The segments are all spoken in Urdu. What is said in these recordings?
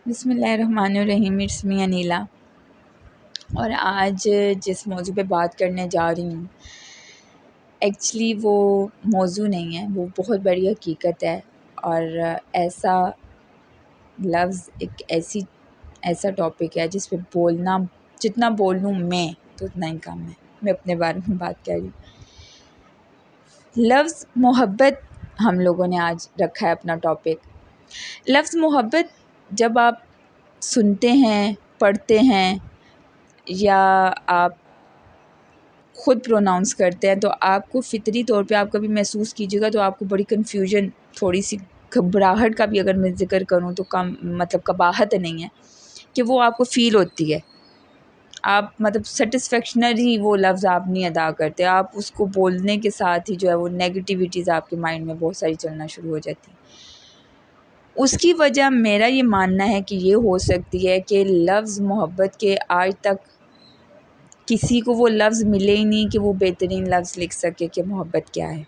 بسم اللہ الرحمن الرحیم، اٹس می انیلا۔ اور آج جس موضوع پہ بات کرنے جا رہی ہوں ایکچولی وہ موضوع نہیں ہے، وہ بہت بڑی حقیقت ہے۔ اور ایسا لفظ ایسا ٹاپک ہے جس پہ بولنا جتنا بول لوں میں تو اتنا ہی کم ہے۔ میں اپنے بارے میں بات کر رہی ہوں۔ لفظ محبت ہم لوگوں نے آج رکھا ہے اپنا ٹاپک۔ لفظ محبت جب آپ سنتے ہیں، پڑھتے ہیں یا آپ خود پروناؤنس کرتے ہیں تو آپ کو فطری طور پہ آپ کبھی محسوس کیجیے گا تو آپ کو بڑی کنفیوژن، تھوڑی سی گھبراہٹ کا بھی اگر میں ذکر کروں تو کم قباحت نہیں ہے کہ وہ آپ کو فیل ہوتی ہے۔ آپ سیٹسفیکشنری وہ لفظ آپ نہیں ادا کرتے، آپ اس کو بولنے کے ساتھ ہی جو ہے وہ نیگیٹیوٹیز آپ کے مائنڈ میں بہت ساری چلنا شروع ہو جاتی ہیں۔ اس کی وجہ میرا یہ ماننا ہے کہ یہ ہو سکتی ہے کہ لفظ محبت کے آج تک کسی کو وہ لفظ ملے ہی نہیں کہ وہ بہترین لفظ لکھ سکے کہ محبت کیا ہے،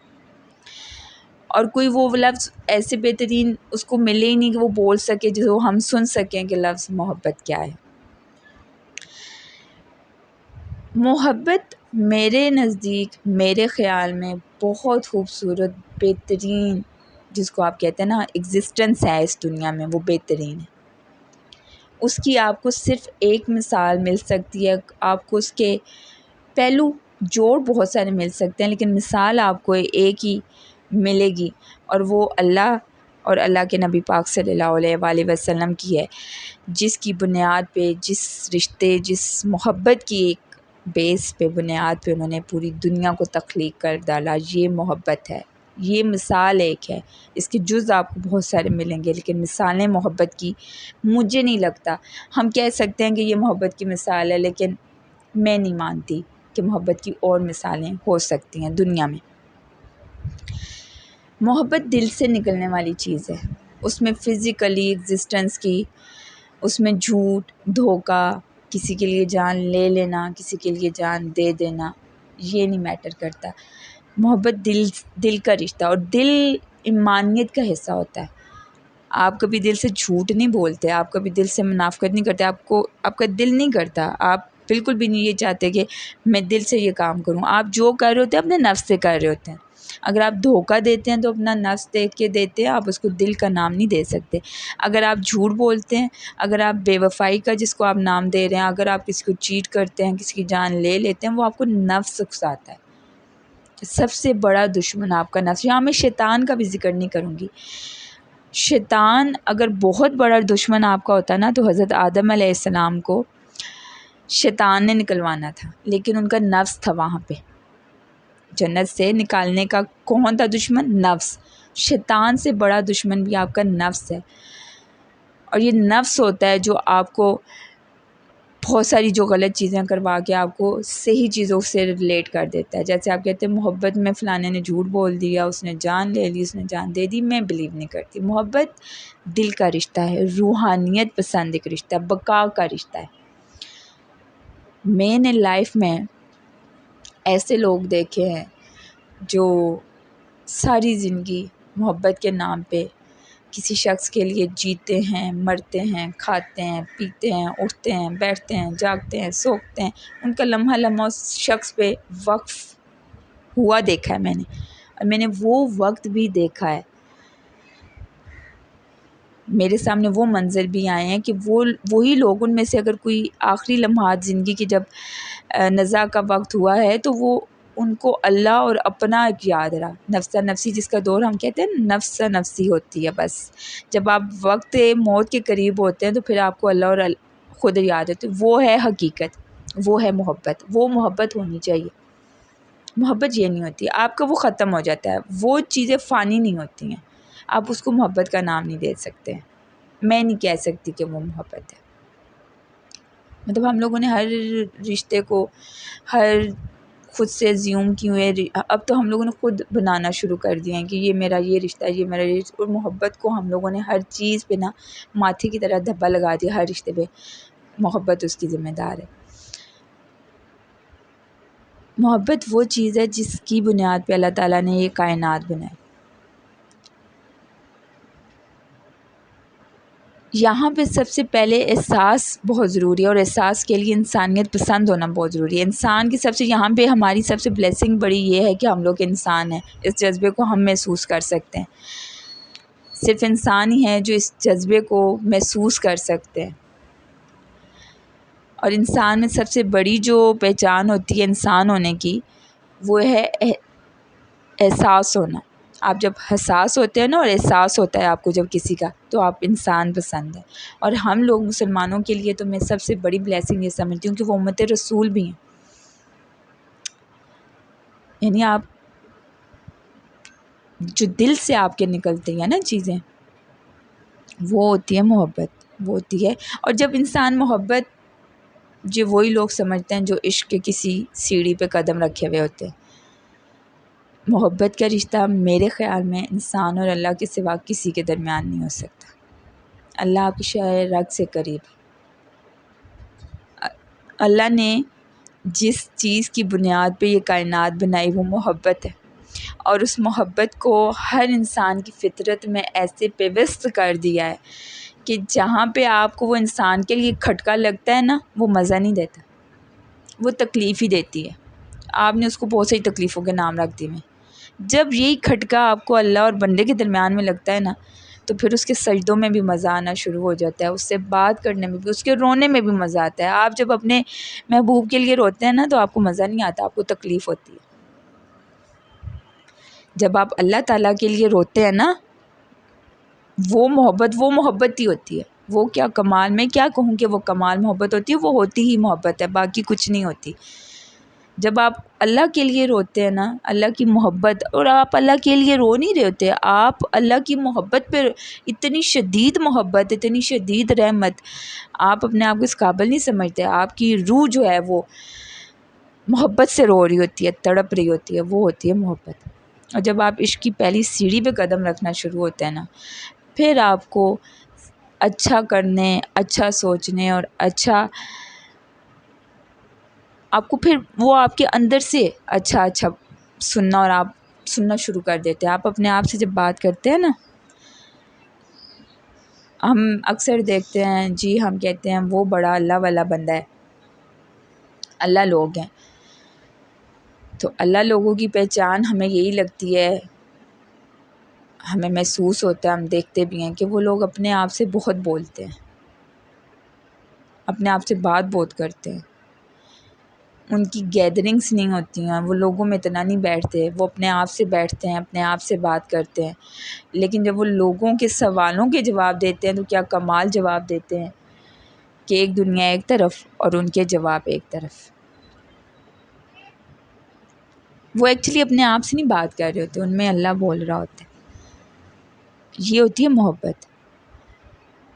اور کوئی وہ لفظ ایسے بہترین اس کو ملے ہی نہیں کہ وہ بول سکے جو ہم سن سکیں کہ لفظ محبت کیا ہے۔ محبت میرے نزدیک، میرے خیال میں بہت خوبصورت، بہترین، جس کو آپ کہتے ہیں نا ایگزسٹنس ہے اس دنیا میں، وہ بہترین ہے۔ اس کی آپ کو صرف ایک مثال مل سکتی ہے، آپ کو اس کے پہلو جوڑ بہت سارے مل سکتے ہیں لیکن مثال آپ کو ایک ہی ملے گی، اور وہ اللہ اور اللہ کے نبی پاک صلی اللہ علیہ وآلہ وسلم کی ہے، جس کی بنیاد پہ، جس رشتے، جس محبت کی ایک بیس پہ، بنیاد پہ انہوں نے پوری دنیا کو تخلیق کر ڈالا۔ یہ محبت ہے، یہ مثال ایک ہے۔ اس کے جز آپ کو بہت سارے ملیں گے لیکن مثالیں محبت کی مجھے نہیں لگتا۔ ہم کہہ سکتے ہیں کہ یہ محبت کی مثال ہے لیکن میں نہیں مانتی کہ محبت کی اور مثالیں ہو سکتی ہیں دنیا میں۔ محبت دل سے نکلنے والی چیز ہے، اس میں فزیکلی ایگزسٹنس کی، اس میں جھوٹ، دھوکہ، کسی کے لیے جان لے لینا، کسی کے لیے جان دے دینا، یہ نہیں میٹر کرتا۔ محبت دل کا رشتہ، اور دل ایمانیت کا حصہ ہوتا ہے۔ آپ کبھی دل سے جھوٹ نہیں بولتے، آپ کبھی دل سے منافقت نہیں کرتے، آپ کا دل نہیں کرتا، آپ بالکل بھی نہیں یہ چاہتے کہ میں دل سے یہ کام کروں۔ آپ جو کر رہے ہوتے ہیں اپنے نفس سے کر رہے ہوتے ہیں۔ اگر آپ دھوکہ دیتے ہیں تو اپنا نفس دیکھ کے دیتے ہیں، آپ اس کو دل کا نام نہیں دے سکتے۔ اگر آپ جھوٹ بولتے ہیں، اگر آپ بے وفائی کا جس کو آپ نام دے رہے ہیں، اگر آپ کسی کو چیٹ کرتے ہیں، کسی کی جان لے لیتے ہیں، وہ آپ کو نفس اکساتا ہے۔ سب سے بڑا دشمن آپ کا نفس۔ یہاں میں شیطان کا بھی ذکر نہیں کروں گی۔ شیطان اگر بہت بڑا دشمن آپ کا ہوتا نا تو حضرت آدم علیہ السلام کو شیطان نے نکلوانا تھا، لیکن ان کا نفس تھا وہاں پہ۔ جنت سے نکالنے کا کون تھا دشمن؟ نفس۔ شیطان سے بڑا دشمن بھی آپ کا نفس ہے، اور یہ نفس ہوتا ہے جو آپ کو بہت ساری جو غلط چیزیں کروا کے آپ کو صحیح چیزوں سے ریلیٹ کر دیتا ہے۔ جیسے آپ کہتے ہیں محبت میں فلانے نے جھوٹ بول دیا، اس نے جان لے لی، اس نے جان دے دی، میں بلیو نہیں کرتی۔ محبت دل کا رشتہ ہے، روحانیت پسند ایک رشتہ ہے، بقا کا رشتہ ہے۔ میں نے لائف میں ایسے لوگ دیکھے ہیں جو ساری زندگی محبت کے نام پہ کسی شخص کے لیے جیتے ہیں، مرتے ہیں، کھاتے ہیں، پیتے ہیں، اٹھتے ہیں، بیٹھتے ہیں، جاگتے ہیں، سوکھتے ہیں۔ ان کا لمحہ لمحہ اس شخص پہ وقف ہوا دیکھا ہے میں نے، اور میں نے وہ وقت بھی دیکھا ہے۔ میرے سامنے وہ منظر بھی آئے ہیں کہ وہی لوگ، ان میں سے اگر کوئی آخری لمحات زندگی کی جب نزا کا وقت ہوا ہے تو وہ ان کو اللہ اور اپنا ایک یاد رہا، نفسہ نفسی جس کا دور ہم کہتے ہیں، نفسہ نفسی ہوتی ہے بس۔ جب آپ وقت موت کے قریب ہوتے ہیں تو پھر آپ کو اللہ اور خود یاد ہوتے، وہ ہے حقیقت، وہ ہے محبت۔ وہ محبت ہونی چاہیے۔ محبت یہ نہیں ہوتی، آپ کا وہ ختم ہو جاتا ہے، وہ چیزیں فانی نہیں ہوتی ہیں، آپ اس کو محبت کا نام نہیں دے سکتے۔ میں نہیں کہہ سکتی کہ وہ محبت ہے۔ ہم لوگوں نے ہر رشتے کو خود سے زیوم کیے ہوئے، اب تو ہم لوگوں نے خود بنانا شروع کر دیا ہے کہ یہ میرا یہ رشتہ ہے، یہ میرا یہ رشتہ، اور محبت کو ہم لوگوں نے ہر چیز پہ نا ماتھے کی طرح دھبا لگا دیا، ہر رشتے پہ محبت اس کی ذمہ دار ہے۔ محبت وہ چیز ہے جس کی بنیاد پہ اللہ تعالیٰ نے یہ کائنات بنائی۔ یہاں پہ سب سے پہلے احساس بہت ضروری ہے، اور احساس کے لیے انسانیت پسند ہونا بہت ضروری ہے۔ انسان کی سب سے یہاں پہ ہماری سب سے بلیسنگ بڑی یہ ہے کہ ہم لوگ انسان ہیں، اس جذبے کو ہم محسوس کر سکتے ہیں۔ صرف انسان ہی ہے جو اس جذبے کو محسوس کر سکتے ہیں، اور انسان میں سب سے بڑی جو پہچان ہوتی ہے انسان ہونے کی، وہ ہے احساس ہونا۔ آپ جب حساس ہوتے ہیں نا، اور احساس ہوتا ہے آپ کو جب کسی کا، تو آپ انسان پسند ہیں۔ اور ہم لوگ مسلمانوں کے لیے تو میں سب سے بڑی بلیسنگ یہ سمجھتی ہوں کہ وہ امت رسول بھی ہیں، یعنی آپ جو دل سے آپ کے نکلتی ہیں نا چیزیں، وہ ہوتی ہے محبت، وہ ہوتی ہے۔ اور جب انسان محبت، جو وہی لوگ سمجھتے ہیں جو عشق کے کسی سیڑھی پہ قدم رکھے ہوئے ہوتے ہیں۔ محبت کا رشتہ میرے خیال میں انسان اور اللہ کے سوا کسی کے درمیان نہیں ہو سکتا۔ اللہ آپ کی شاہ رگ سے قریب۔ اللہ نے جس چیز کی بنیاد پہ یہ کائنات بنائی وہ محبت ہے، اور اس محبت کو ہر انسان کی فطرت میں ایسے پیوست کر دیا ہے کہ جہاں پہ آپ کو وہ انسان کے لیے کھٹکا لگتا ہے نا، وہ مزہ نہیں دیتا، وہ تکلیف ہی دیتی ہے۔ آپ نے اس کو بہت سی تکلیفوں کے نام رکھ دی میں۔ جب یہی کھٹکا آپ کو اللہ اور بندے کے درمیان میں لگتا ہے نا، تو پھر اس کے سجدوں میں بھی مزہ آنا شروع ہو جاتا ہے، اس سے بات کرنے میں بھی، اس کے رونے میں بھی مزہ آتا ہے۔ آپ جب اپنے محبوب کے لیے روتے ہیں نا، تو آپ کو مزہ نہیں آتا، آپ کو تکلیف ہوتی ہے۔ جب آپ اللہ تعالیٰ کے لیے روتے ہیں نا، وہ محبت ہی ہوتی ہے۔ وہ کیا کمال، میں کیا کہوں کہ وہ کمال محبت ہوتی ہے، وہ ہوتی ہی محبت ہے، باقی کچھ نہیں ہوتی۔ جب آپ اللہ کے لیے روتے ہیں نا، اللہ کی محبت، اور آپ اللہ کے لیے رو نہیں رہے ہوتے، آپ اللہ کی محبت پہ، اتنی شدید محبت، اتنی شدید رحمت، آپ اپنے آپ کو اس قابل نہیں سمجھتے۔ آپ کی روح جو ہے وہ محبت سے رو رہی ہوتی ہے، تڑپ رہی ہوتی ہے، وہ ہوتی ہے محبت۔ اور جب آپ عشق کی پہلی سیڑھی پہ قدم رکھنا شروع ہوتے ہیں نا، پھر آپ کو اچھا کرنے، اچھا سوچنے، اور اچھا، آپ کو پھر وہ آپ کے اندر سے اچھا سننا، اور آپ سننا شروع کر دیتے ہیں۔ آپ اپنے آپ سے جب بات کرتے ہیں نا، ہم اکثر دیکھتے ہیں جی، ہم کہتے ہیں وہ بڑا اللہ والا بندہ ہے، اللہ لوگ ہیں، تو اللہ لوگوں کی پہچان ہمیں یہی لگتی ہے، ہمیں محسوس ہوتا ہے، ہم دیکھتے بھی ہیں کہ وہ لوگ اپنے آپ سے بہت بولتے ہیں، اپنے آپ سے بات بہت کرتے ہیں، ان کی گیدرنگز نہیں ہوتی ہیں، وہ لوگوں میں اتنا نہیں بیٹھتے، وہ اپنے آپ سے بیٹھتے ہیں، اپنے آپ سے بات کرتے ہیں۔ لیکن جب وہ لوگوں کے سوالوں کے جواب دیتے ہیں تو کیا کمال جواب دیتے ہیں، کہ ایک دنیا ایک طرف اور ان کے جواب ایک طرف۔ وہ ایکچولی اپنے آپ سے نہیں بات کر رہے ہوتے، ان میں اللہ بول رہا ہوتا ہے۔ یہ ہوتی ہے محبت،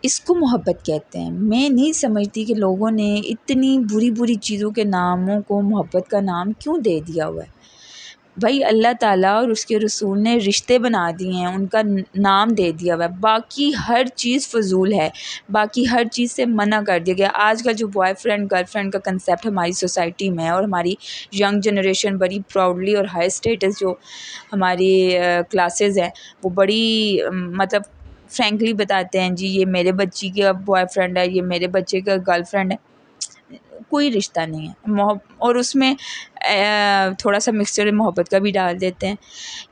اس کو محبت کہتے ہیں۔ میں نہیں سمجھتی کہ لوگوں نے اتنی بری بری چیزوں کے ناموں کو محبت کا نام کیوں دے دیا ہوا ہے۔ بھائی اللہ تعالیٰ اور اس کے رسول نے رشتے بنا دیے ہیں، ان کا نام دے دیا ہوا ہے، باقی ہر چیز فضول ہے، باقی ہر چیز سے منع کر دیا گیا۔ آج کل جو بوائے فرینڈ گرل فرینڈ کا کنسیپٹ ہماری سوسائٹی میں ہے، اور ہماری ینگ جنریشن بڑی پراؤڈلی اور ہائی اسٹیٹس جو ہماری کلاسز ہیں، وہ بڑی مطلب فرینکلی بتاتے ہیں جی یہ میرے بچی کا بوائے فرینڈ ہے، یہ میرے بچے کا گرل فرینڈ ہے۔ کوئی رشتہ نہیں ہے، اور اس میں تھوڑا سا مکسچر محبت کا بھی ڈال دیتے ہیں۔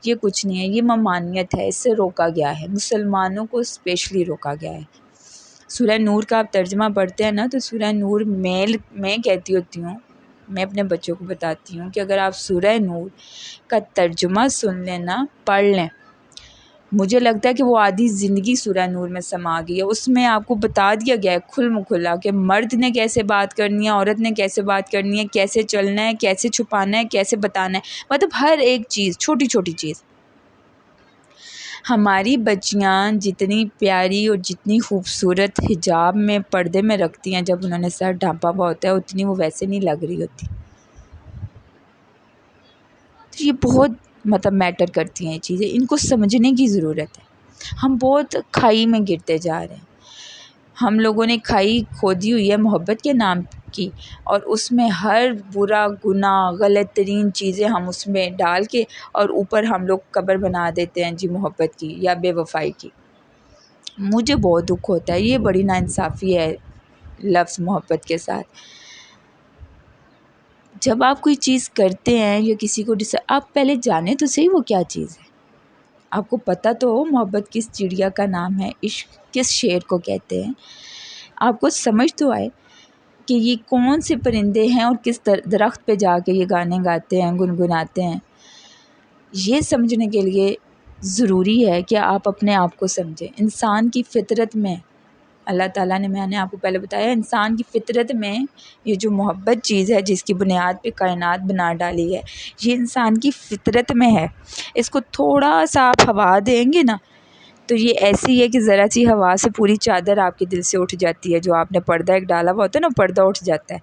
یہ کچھ نہیں ہے، یہ ممانعت ہے، اس سے روکا گیا ہے، مسلمانوں کو اسپیشلی روکا گیا ہے۔ سورہ نور کا آپ ترجمہ پڑھتے ہیں نا، تو سورہ نور میں کہتی ہوتی ہوں، میں اپنے بچوں کو بتاتی ہوں کہ اگر آپ سورہ نور کا ترجمہ سن لیں نا، پڑھ لیں، مجھے لگتا ہے کہ وہ آدھی زندگی سورہ نور میں سما گئی ہے۔ اس میں آپ کو بتا دیا گیا ہے کھل کھلا کہ مرد نے کیسے بات کرنی ہے، عورت نے کیسے بات کرنی ہے، کیسے چلنا ہے، کیسے چھپانا ہے، کیسے بتانا ہے، مطلب ہر ایک چیز، چھوٹی چھوٹی چیز۔ ہماری بچیاں جتنی پیاری اور جتنی خوبصورت حجاب میں پردے میں رکھتی ہیں، جب انہوں نے سر ڈھانپا ہوا ہوتا ہے، اتنی وہ ویسے نہیں لگ رہی ہوتی۔ تو یہ بہت مطلب میٹر کرتی ہیں یہ چیزیں، ان کو سمجھنے کی ضرورت ہے۔ ہم بہت کھائی میں گرتے جا رہے ہیں، ہم لوگوں نے کھائی کھودی ہوئی ہے محبت کے نام کی، اور اس میں ہر برا گناہ غلط ترین چیزیں ہم اس میں ڈال کے، اور اوپر ہم لوگ قبر بنا دیتے ہیں جی محبت کی یا بے وفائی کی۔ مجھے بہت دکھ ہوتا ہے، یہ بڑی ناانصافی ہے لفظ محبت کے ساتھ۔ جب آپ کوئی چیز کرتے ہیں یا کسی کو آپ پہلے جانیں تو صحیح وہ کیا چیز ہے، آپ کو پتہ تو ہو محبت کس چڑیا کا نام ہے، عشق کس شعر کو کہتے ہیں، آپ کو سمجھ تو آئے کہ یہ کون سے پرندے ہیں اور کس درخت پہ جا کے یہ گانے گاتے ہیں، گنگناتے ہیں۔ یہ سمجھنے کے لیے ضروری ہے کہ آپ اپنے آپ کو سمجھیں۔ انسان کی فطرت میں اللہ تعالیٰ نے، میں نے آپ کو پہلے بتایا، انسان کی فطرت میں یہ جو محبت چیز ہے جس کی بنیاد پہ کائنات بنا ڈالی ہے، یہ انسان کی فطرت میں ہے۔ اس کو تھوڑا سا آپ ہوا دیں گے نا تو یہ ایسی ہے کہ ذرا سی ہوا سے پوری چادر آپ کے دل سے اٹھ جاتی ہے، جو آپ نے پردہ ایک ڈالا ہوا ہوتا ہے نا، پردہ اٹھ جاتا ہے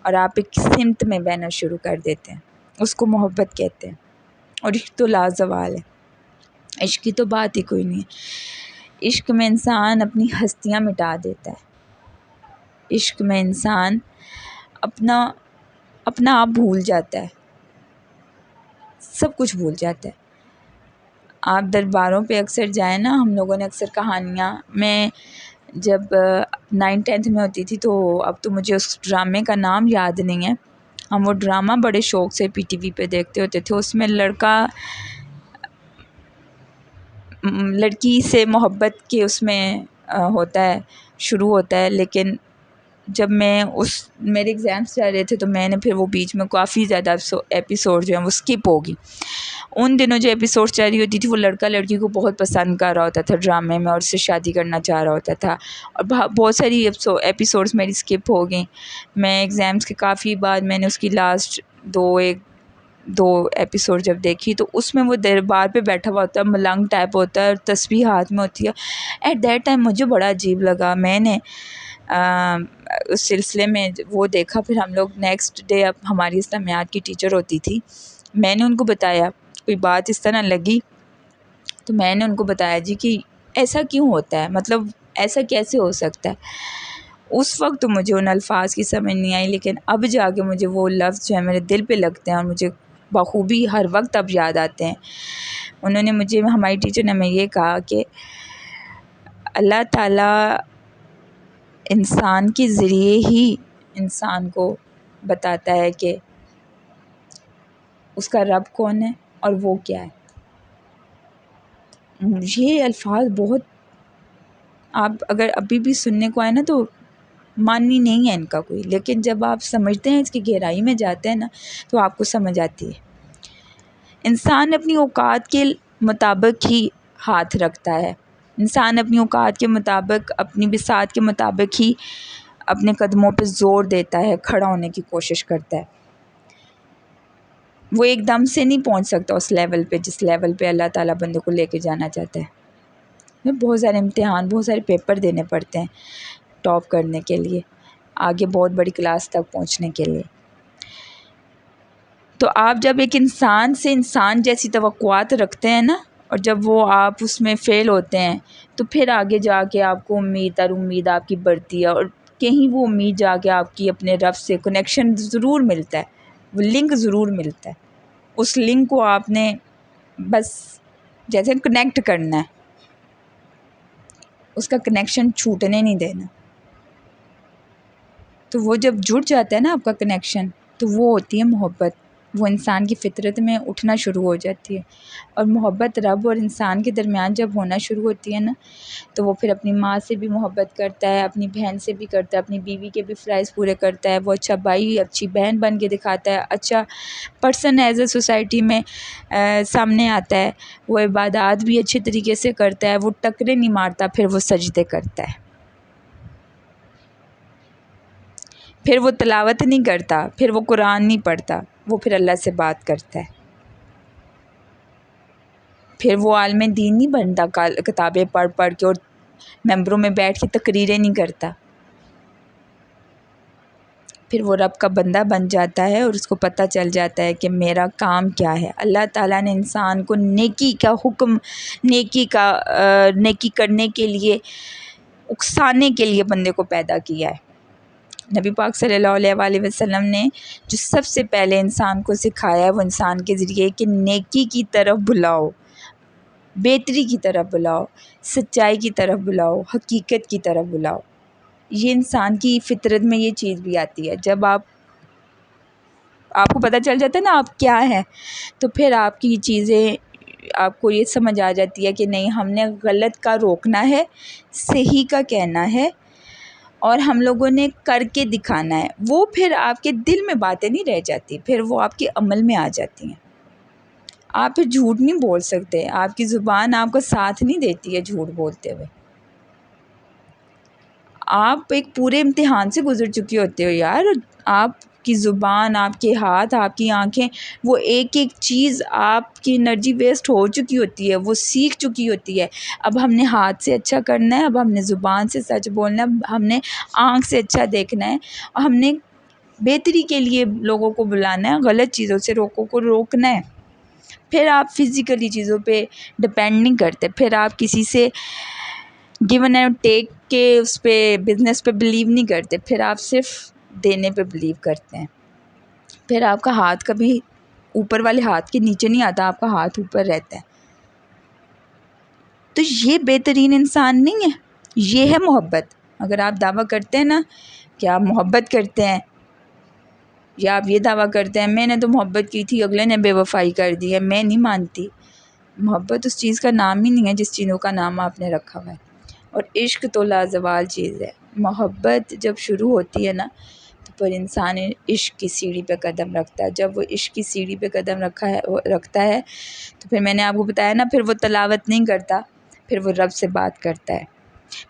اور آپ ایک سمت میں بہنا شروع کر دیتے ہیں، اس کو محبت کہتے ہیں۔ اور عشق تو لازوال ہے، عشق کی تو بات ہی کوئی نہیں ہے۔ عشق میں انسان اپنی ہستیاں مٹا دیتا ہے، عشق میں انسان اپنا آپ بھول جاتا ہے، سب کچھ بھول جاتا ہے۔ آپ درباروں پہ اکثر جائیں نا، ہم لوگوں نے اکثر کہانیاں، میں جب 9th-10th میں ہوتی تھی تو اب تو مجھے اس ڈرامے کا نام یاد نہیں ہے، ہم وہ ڈرامہ بڑے شوق سے پی ٹی وی پہ دیکھتے ہوتے تھے۔ اس میں لڑکا لڑکی سے محبت کے اس میں ہوتا ہے، شروع ہوتا ہے، لیکن جب میں میرے ایگزامس چل رہے تھے تو میں نے پھر وہ بیچ میں کافی زیادہ ایپیسوڈ جو ہیں وہ اسکپ ہوگی۔ ان دنوں جو ایپیسوڈ چل رہی ہوتی تھی وہ لڑکا لڑکی کو بہت پسند کر رہا ہوتا تھا ڈرامے میں اور اس سے شادی کرنا چاہ رہا ہوتا تھا، اور بہت ساری ایپیسوڈز میری اسکپ ہو گئیں۔ میں ایگزامس کے کافی بعد میں نے اس کی لاسٹ دو ایپیسوڈ جب دیکھی تو اس میں وہ دربار پہ بیٹھا ہوا ہوتا ہے، ملنگ ٹائپ ہوتا ہے اور تسبیح ہاتھ میں ہوتی ہے۔ ایٹ دیٹ ٹائم مجھے بڑا عجیب لگا، میں نے اس سلسلے میں وہ دیکھا۔ پھر ہم لوگ نیکسٹ ڈے، اب ہماری اسلامیات کی ٹیچر ہوتی تھی، میں نے ان کو بتایا، کوئی بات اس طرح لگی تو میں نے ان کو بتایا جی کہ ایسا کیوں ہوتا ہے، مطلب ایسا کیسے ہو سکتا ہے۔ اس وقت تو مجھے ان الفاظ کی سمجھ نہیں آئی، لیکن اب جا کے مجھے وہ لفظ جو ہے میرے دل پہ لگتے ہیں اور مجھے بخوبی ہر وقت اب یاد آتے ہیں۔ انہوں نے مجھے، ہماری ٹیچر نے ہمیں یہ کہا کہ اللہ تعالیٰ انسان کے ذریعے ہی انسان کو بتاتا ہے کہ اس کا رب کون ہے اور وہ کیا ہے۔ یہ الفاظ بہت، آپ اگر ابھی بھی سننے کو آئے نا تو معنی نہیں ہے ان کا کوئی، لیکن جب آپ سمجھتے ہیں، اس کی گہرائی میں جاتے ہیں نا تو آپ کو سمجھ آتی ہے۔ انسان اپنی اوقات کے مطابق ہی ہاتھ رکھتا ہے، انسان اپنی اوقات کے مطابق، اپنی بساط کے مطابق ہی اپنے قدموں پہ زور دیتا ہے، کھڑا ہونے کی کوشش کرتا ہے۔ وہ ایک دم سے نہیں پہنچ سکتا اس لیول پہ جس لیول پہ اللہ تعالیٰ بندے کو لے کے جانا چاہتا ہے۔ بہت سارے امتحان، بہت سارے پیپر دینے پڑتے ہیں ٹاپ کرنے کے لیے، آگے بہت بڑی کلاس تک پہنچنے کے لیے۔ تو آپ جب ایک انسان سے انسان جیسی توقعات رکھتے ہیں نا، اور جب وہ آپ اس میں فیل ہوتے ہیں تو پھر آگے جا کے آپ کو امید آپ کی بڑھتی ہے، اور کہیں وہ امید جا کے آپ کی اپنے رب سے کنیکشن ضرور ملتا ہے، وہ لنک ضرور ملتا ہے۔ اس لنک کو آپ نے بس جیسے کنیکٹ کرنا ہے، اس کا کنیکشن چھوٹنے نہیں دینا۔ تو وہ جب جڑ جاتا ہے نا آپ کا کنیکشن، تو وہ ہوتی ہے محبت، وہ انسان کی فطرت میں اٹھنا شروع ہو جاتی ہے۔ اور محبت رب اور انسان کے درمیان جب ہونا شروع ہوتی ہے نا تو وہ پھر اپنی ماں سے بھی محبت کرتا ہے، اپنی بہن سے بھی کرتا ہے، اپنی بیوی کے بھی فرائض پورے کرتا ہے، وہ اچھا بھائی، اچھی بہن بن کے دکھاتا ہے، اچھا پرسن ایز اے سوسائٹی میں سامنے آتا ہے، وہ عبادات بھی اچھے طریقے سے کرتا ہے، وہ ٹکرے نہیں مارتا، پھر وہ سجدے کرتا ہے، پھر وہ تلاوت نہیں کرتا، پھر وہ قرآن نہیں پڑھتا، وہ پھر اللہ سے بات کرتا ہے، پھر وہ عالم دین نہیں بنتا، کتابیں پڑھ پڑھ کے اور ممبروں میں بیٹھ کے تقریریں نہیں کرتا، پھر وہ رب کا بندہ بن جاتا ہے اور اس کو پتہ چل جاتا ہے کہ میرا کام کیا ہے۔ اللہ تعالیٰ نے انسان کو نیکی کا حکم، نیکی کرنے کے لیے، اکسانے کے لیے بندے کو پیدا کیا ہے۔ نبی پاک صلی اللہ علیہ وآلہ وسلم نے جو سب سے پہلے انسان کو سکھایا ہے وہ انسان کے ذریعے کہ نیکی کی طرف بلاؤ، بہتری کی طرف بلاؤ، سچائی کی طرف بلاؤ، حقیقت کی طرف بلاؤ۔ یہ انسان کی فطرت میں یہ چیز بھی آتی ہے۔ جب آپ کو پتہ چل جاتا ہے نا آپ کیا ہیں، تو پھر آپ کی چیزیں، آپ کو یہ سمجھ آ جاتی ہے کہ نہیں، ہم نے غلط کا روکنا ہے، صحیح کا کہنا ہے، اور ہم لوگوں نے کر کے دکھانا ہے۔ وہ پھر آپ کے دل میں باتیں نہیں رہ جاتی، پھر وہ آپ کے عمل میں آ جاتی ہیں۔ آپ پھر جھوٹ نہیں بول سکتے، آپ کی زبان آپ کا ساتھ نہیں دیتی ہے جھوٹ بولتے ہوئے۔ آپ ایک پورے امتحان سے گزر چکی ہوتے ہو یار، آپ کی زبان، آپ کے ہاتھ، آپ کی آنکھیں، وہ ایک ایک چیز آپ کی انرجی ویسٹ ہو چکی ہوتی ہے، وہ سیکھ چکی ہوتی ہے۔ اب ہم نے ہاتھ سے اچھا کرنا ہے، اب ہم نے زبان سے سچ بولنا ہے، اب ہم نے آنکھ سے اچھا دیکھنا ہے، اور ہم نے بہتری کے لیے لوگوں کو بلانا ہے، غلط چیزوں سے کو روکنا ہے۔ پھر آپ فزیکلی چیزوں پہ ڈپینڈ نہیں کرتے، پھر آپ کسی سے گیون اینڈ ٹیک کے اس پہ بزنس پہ بلیو نہیں کرتے، پھر آپ صرف دینے پہ بلیو کرتے ہیں۔ پھر آپ کا ہاتھ کبھی اوپر والے ہاتھ کے نیچے نہیں آتا، آپ کا ہاتھ اوپر رہتا ہے۔ تو یہ بہترین انسان نہیں ہے، یہ ہے محبت۔ اگر آپ دعویٰ کرتے ہیں نا کہ آپ محبت کرتے ہیں، یا آپ یہ دعویٰ کرتے ہیں میں نے تو محبت کی تھی، اگلے نے بے وفائی کر دی ہے، میں نہیں مانتی۔ محبت اس چیز کا نام ہی نہیں ہے جس چیزوں کا نام آپ نے رکھا ہوا ہے۔ اور عشق تو لازوال چیز ہے۔ محبت جب شروع ہوتی ہے نا، تو پھر انسان عشق کی سیڑھی پہ قدم رکھتا ہے۔ جب وہ عشق کی سیڑھی پہ قدم رکھتا ہے تو پھر میں نے آپ کو بتایا نا، پھر وہ تلاوت نہیں کرتا، پھر وہ رب سے بات کرتا ہے۔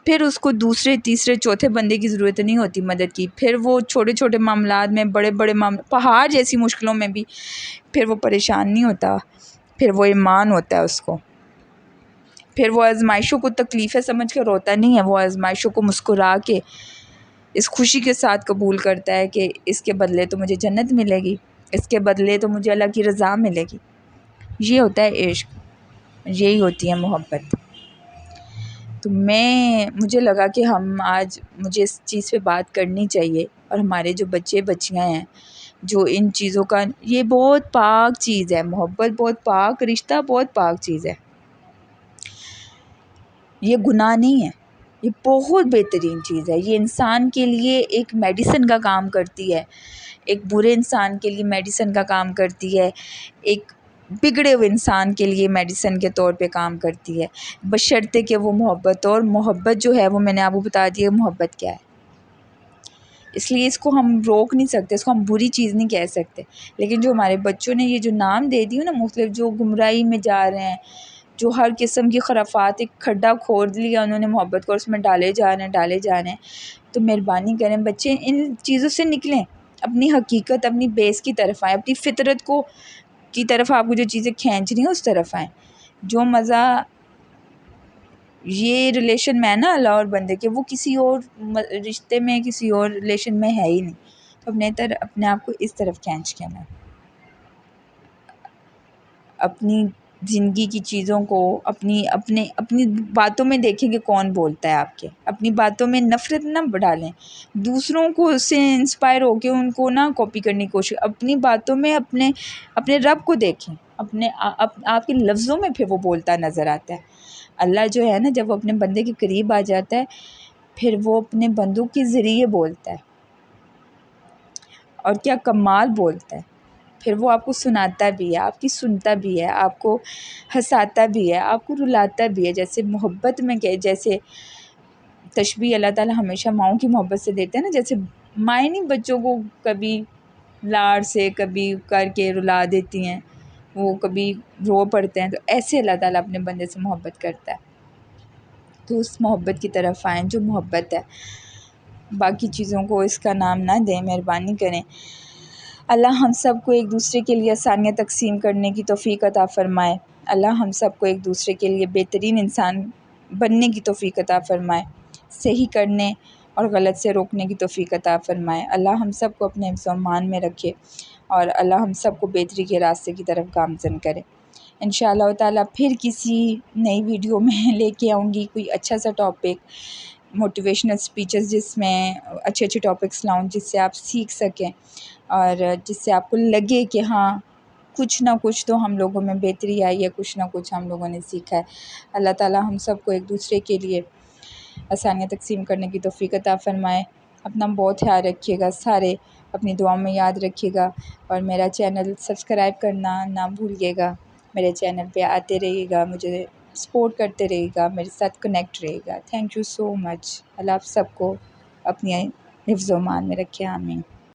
پھر اس کو دوسرے تیسرے چوتھے بندے کی ضرورت نہیں ہوتی مدد کی، پھر وہ چھوٹے چھوٹے معاملات میں، بڑے بڑے پہاڑ جیسی مشکلوں میں بھی پھر وہ پریشان نہیں ہوتا، پھر وہ ایمان ہوتا ہے اس کو۔ پھر وہ آزمائشوں کو تکلیفیں سمجھ کے روتا نہیں ہے، وہ آزمائشوں کو مسکرا کے اس خوشی کے ساتھ قبول کرتا ہے کہ اس کے بدلے تو مجھے جنت ملے گی، اس کے بدلے تو مجھے اللہ کی رضا ملے گی۔ یہ ہوتا ہے عشق، یہی ہوتی ہے محبت۔ تو مجھے لگا کہ مجھے اس چیز پہ بات کرنی چاہیے، اور ہمارے جو بچے بچیاں ہیں جو ان چیزوں کا، یہ بہت پاک چیز ہے، محبت بہت پاک رشتہ، بہت پاک چیز ہے، یہ گناہ نہیں ہے، یہ بہت بہترین چیز ہے۔ یہ انسان کے لیے ایک میڈیسن کا کام کرتی ہے، ایک برے انسان کے لیے میڈیسن کا کام کرتی ہے، ایک بگڑے ہوئے انسان کے لیے میڈیسن کے طور پہ کام کرتی ہے، بشرطے کہ وہ محبت، اور محبت جو ہے وہ میں نے آپ کو بتا دیا محبت کیا ہے۔ اس لیے اس کو ہم روک نہیں سکتے، اس کو ہم بری چیز نہیں کہہ سکتے۔ لیکن جو ہمارے بچوں نے یہ جو نام دے دی نا مختلف، جو گمراہی میں جا رہے ہیں، جو ہر قسم کی خرافات، ایک کھڈا کھود لیا انہوں نے محبت کو، اس میں ڈالے جا رہے ہیں، تو مہربانی کریں بچے ان چیزوں سے نکلیں، اپنی حقیقت، اپنی بیس کی طرف آئیں، اپنی فطرت کی طرف آپ کو جو چیزیں کھینچ رہی ہیں اس طرف آئیں۔ جو مزہ یہ ریلیشن میں ہے نا اللہ اور بندے کے، وہ کسی اور رشتے میں، کسی اور ریلیشن میں ہے ہی نہیں۔ تو اپنے آپ کو اس طرف کھینچ کے نا، اپنی زندگی کی چیزوں کو اپنی باتوں میں دیکھیں کہ کون بولتا ہے آپ کے، اپنی باتوں میں نفرت نہ ڈالیں، دوسروں کو اس سے انسپائر ہو کے ان کو نہ کاپی کرنے کی کوشش، اپنی باتوں میں اپنے رب کو دیکھیں، آپ کے لفظوں میں پھر وہ بولتا نظر آتا ہے۔ اللہ جو ہے نا، جب وہ اپنے بندے کے قریب آ جاتا ہے، پھر وہ اپنے بندوں کے ذریعے بولتا ہے، اور کیا کمال بولتا ہے۔ پھر وہ آپ کو سناتا بھی ہے، آپ کی سنتا بھی ہے، آپ کو ہنساتا بھی ہے، آپ کو رلاتا بھی ہے۔ جیسے محبت میں جیسے تشبیہ اللہ تعالیٰ ہمیشہ ماؤں کی محبت سے دیتے ہیں نا، جیسے مائیں نہیں بچوں کو کبھی لاڑ سے کبھی کر کے رلا دیتی ہیں، وہ کبھی رو پڑتے ہیں، تو ایسے اللہ تعالیٰ اپنے بندے سے محبت کرتا ہے۔ تو اس محبت کی طرف آئیں جو محبت ہے، باقی چیزوں کو اس کا نام نہ دیں، مہربانی کریں۔ اللہ ہم سب کو ایک دوسرے کے لیے آسانیاں تقسیم کرنے کی توفیق عطا فرمائے۔ اللہ ہم سب کو ایک دوسرے کے لیے بہترین انسان بننے کی توفیق عطا فرمائے، صحیح کرنے اور غلط سے روکنے کی توفیق عطا فرمائے۔ اللہ ہم سب کو اپنے حفظ و امان میں رکھے، اور اللہ ہم سب کو بہتری کے راستے کی طرف گامزن کرے۔ انشاءاللہ تعالیٰ پھر کسی نئی ویڈیو میں لے کے آؤں گی کوئی اچھا سا ٹاپک، موٹیویشنل سپیچز، جس میں اچھے اچھے ٹاپکس لاؤں جس سے آپ سیکھ سکیں، اور جس سے آپ کو لگے کہ ہاں کچھ نہ کچھ تو ہم لوگوں میں بہتری آئی ہے، کچھ نہ کچھ ہم لوگوں نے سیکھا ہے۔ اللہ تعالیٰ ہم سب کو ایک دوسرے کے لیے آسانیاں تقسیم کرنے کی توفیق عطا فرمائے۔ اپنا بہت خیال رکھیے گا، سارے اپنی دعاؤں میں یاد رکھیے گا، اور میرا چینل سبسکرائب کرنا نہ بھولیے گا۔ میرے چینل پہ آتے رہیے گا، مجھے سپورٹ کرتے رہیے گا، میرے ساتھ کنیکٹ رہیے گا۔ تھینک یو سو مچ۔ اللہ آپ سب کو اپنی حفظ و امان میں رکھے، آمین۔